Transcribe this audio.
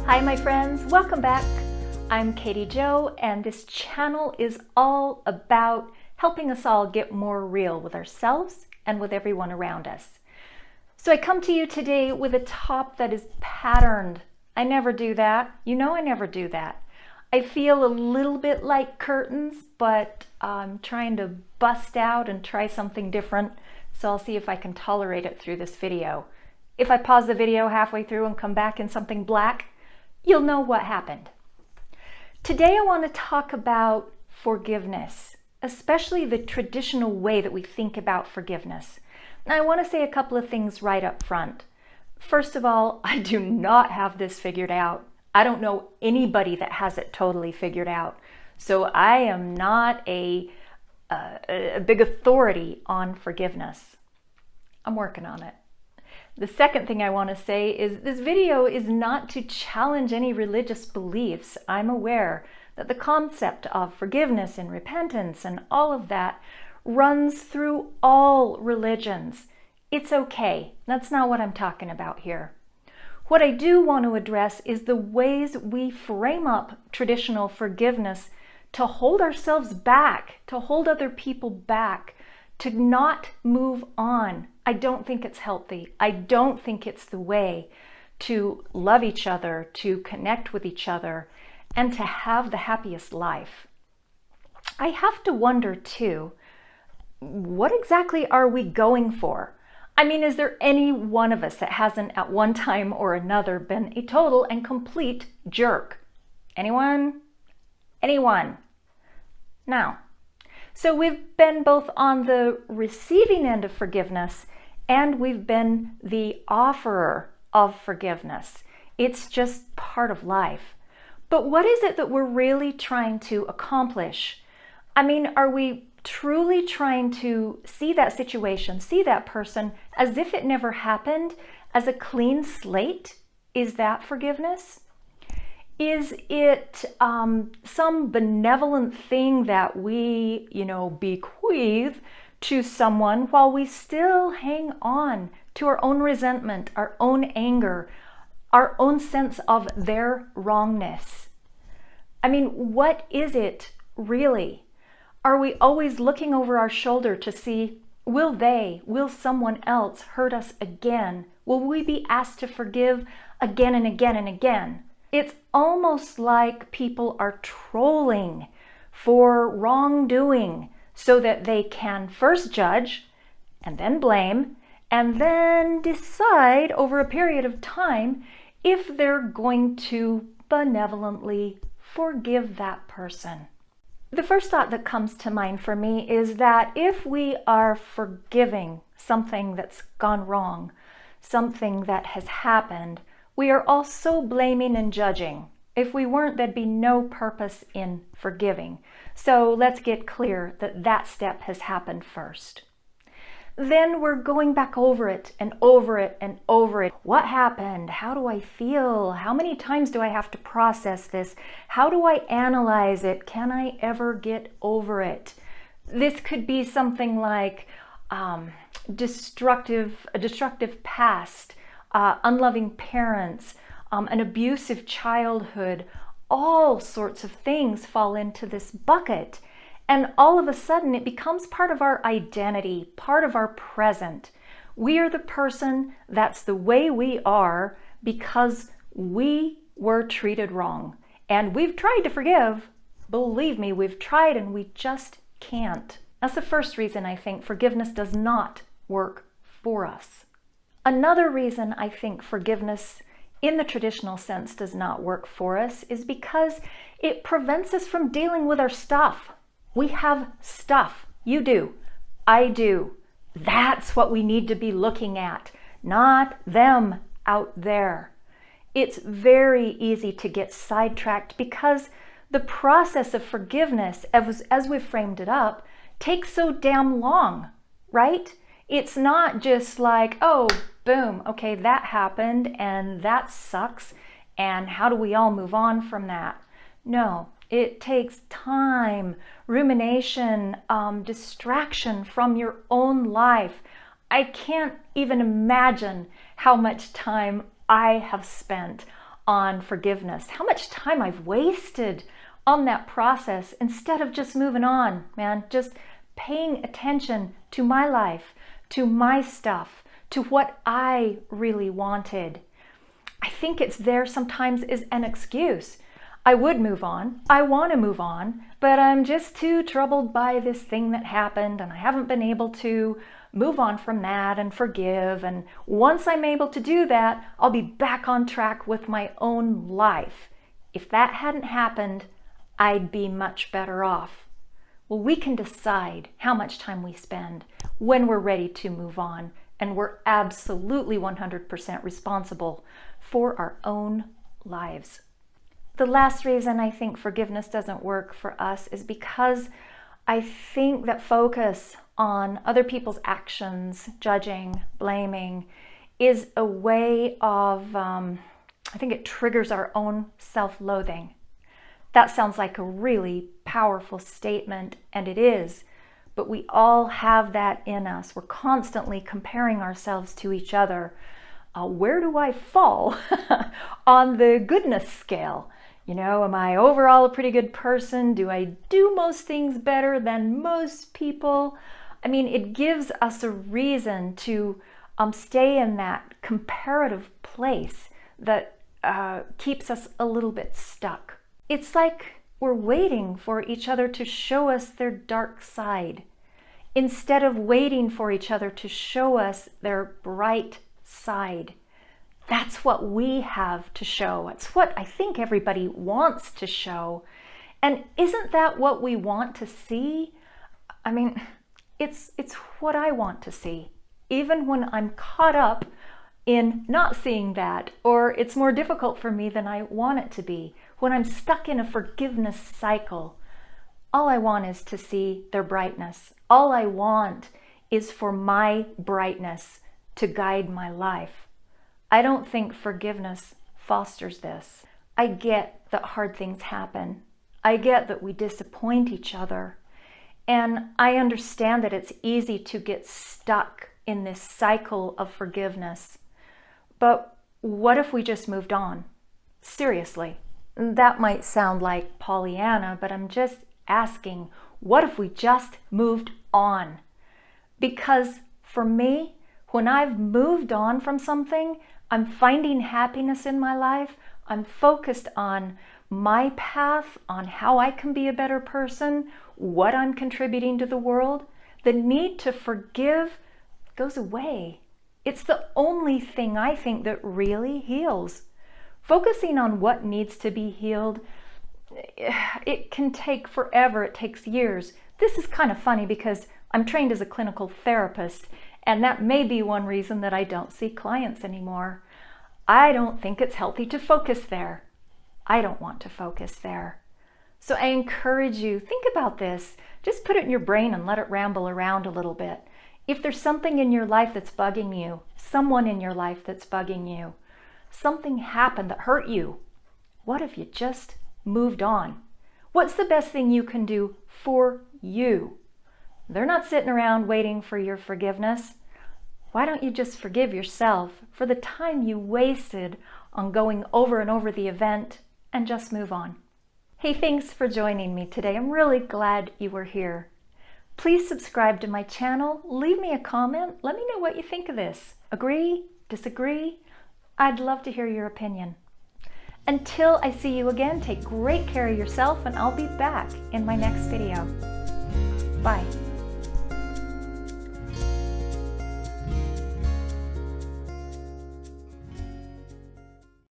Hi my friends, welcome back. I'm Katy Jo, and this channel is all about helping us all get more real with ourselves and with everyone around us. So I come to you today with a top that is patterned. I never do that. You know I never do that. I feel a little bit like curtains, but I'm trying to bust out and try something different, so I'll see if I can tolerate it through this video. If I pause the video halfway through and come back in something black, you'll know what happened. Today I want to talk about forgiveness, especially the traditional way that we think about forgiveness. Now I want to say a couple of things right up front. First of all, I do not have this figured out. I don't know anybody that has it totally figured out. So I am not a big authority on forgiveness. I'm working on it. The second thing I want to say is this video is not to challenge any religious beliefs. I'm aware that the concept of forgiveness and repentance and all of that runs through all religions. It's okay. That's not what I'm talking about here. What I do want to address is the ways we frame up traditional forgiveness to hold ourselves back, to hold other people back, to not move on. I don't think it's healthy. I don't think it's the way to love each other, to connect with each other, and to have the happiest life. I have to wonder too, what exactly are we going for? I mean, is there any one of us that hasn't at one time or another been a total and complete jerk? Anyone? Anyone? Now, so we've been both on the receiving end of forgiveness and we've been the offerer of forgiveness. It's just part of life. But what is it that we're really trying to accomplish? I mean, are we truly trying to see that situation, see that person as if it never happened, as a clean slate? Is that forgiveness? Is it some benevolent thing that we, bequeath to someone while we still hang on to our own resentment, our own anger, our own sense of their wrongness? I mean, what is it really? Are we always looking over our shoulder to see, will someone else hurt us again? Will we be asked to forgive again and again and again? It's almost like people are trolling for wrongdoing so that they can first judge and then blame and then decide over a period of time if they're going to benevolently forgive that person. The first thought that comes to mind for me is that if we are forgiving something that's gone wrong, something that has happened, we are also blaming and judging. If we weren't, there'd be no purpose in forgiving. So let's get clear that that step has happened first. Then we're going back over it and over it and over it. What happened? How do I feel? How many times do I have to process this? How do I analyze it? Can I ever get over it? This could be something like a destructive past, unloving parents, an abusive childhood. All sorts of things fall into this bucket. And all of a sudden it becomes part of our identity, part of our present. We are the person that's the way we are because we were treated wrong. And we've tried to forgive. Believe me, we've tried and we just can't. That's the first reason I think forgiveness does not work for us. Another reason I think forgiveness in the traditional sense does not work for us is because it prevents us from dealing with our stuff. We have stuff. You do. I do. That's what we need to be looking at, not them out there. It's very easy to get sidetracked because the process of forgiveness, as we've framed it up, takes so damn long, right? It's not just like, oh, boom, okay, that happened and that sucks, and how do we all move on from that? No, it takes time, rumination, distraction from your own life. I can't even imagine how much time I have spent on forgiveness, how much time I've wasted on that process instead of just moving on, man, just paying attention to my life, to my stuff, to what I really wanted. I think it's there sometimes is an excuse. I would move on. I want to move on, but I'm just too troubled by this thing that happened and I haven't been able to move on from that and forgive. And once I'm able to do that, I'll be back on track with my own life. If that hadn't happened, I'd be much better off. Well, we can decide how much time we spend when we're ready to move on, and we're absolutely 100% responsible for our own lives. The last reason I think forgiveness doesn't work for us is because I think that focus on other people's actions, judging, blaming, is a way of, I think it triggers our own self-loathing. That sounds like a really powerful statement, and it is, but we all have that in us. We're constantly comparing ourselves to each other. Where do I fall on the goodness scale? You know, am I overall a pretty good person? Do I do most things better than most people? I mean, it gives us a reason to stay in that comparative place that keeps us a little bit stuck. It's like we're waiting for each other to show us their dark side, instead of waiting for each other to show us their bright side. That's what we have to show. It's what I think everybody wants to show. And isn't that what we want to see? I mean, it's what I want to see. Even when I'm caught up in not seeing that, or it's more difficult for me than I want it to be. When I'm stuck in a forgiveness cycle, all I want is to see their brightness. All I want is for my brightness to guide my life. I don't think forgiveness fosters this. I get that hard things happen. I get that we disappoint each other. And I understand that it's easy to get stuck in this cycle of forgiveness. But what if we just moved on? Seriously. That might sound like Pollyanna, but I'm just asking, what if we just moved on? Because for me, when I've moved on from something, I'm finding happiness in my life. I'm focused on my path, on how I can be a better person, what I'm contributing to the world. The need to forgive goes away. It's the only thing I think that really heals. Focusing on what needs to be healed, it can take forever. It takes years. This is kind of funny because I'm trained as a clinical therapist, and that may be one reason that I don't see clients anymore. I don't think it's healthy to focus there. I don't want to focus there. So I encourage you, think about this. Just put it in your brain and let it ramble around a little bit. If there's something in your life that's bugging you, someone in your life that's bugging you, something happened that hurt you, what if you just moved on? What's the best thing you can do for you? They're not sitting around waiting for your forgiveness. Why don't you just forgive yourself for the time you wasted on going over and over the event and just move on? Hey, thanks for joining me today. I'm really glad you were here. Please subscribe to my channel. Leave me a comment. Let me know what you think of this. Agree? Disagree? I'd love to hear your opinion. Until I see you again, take great care of yourself, and I'll be back in my next video. Bye.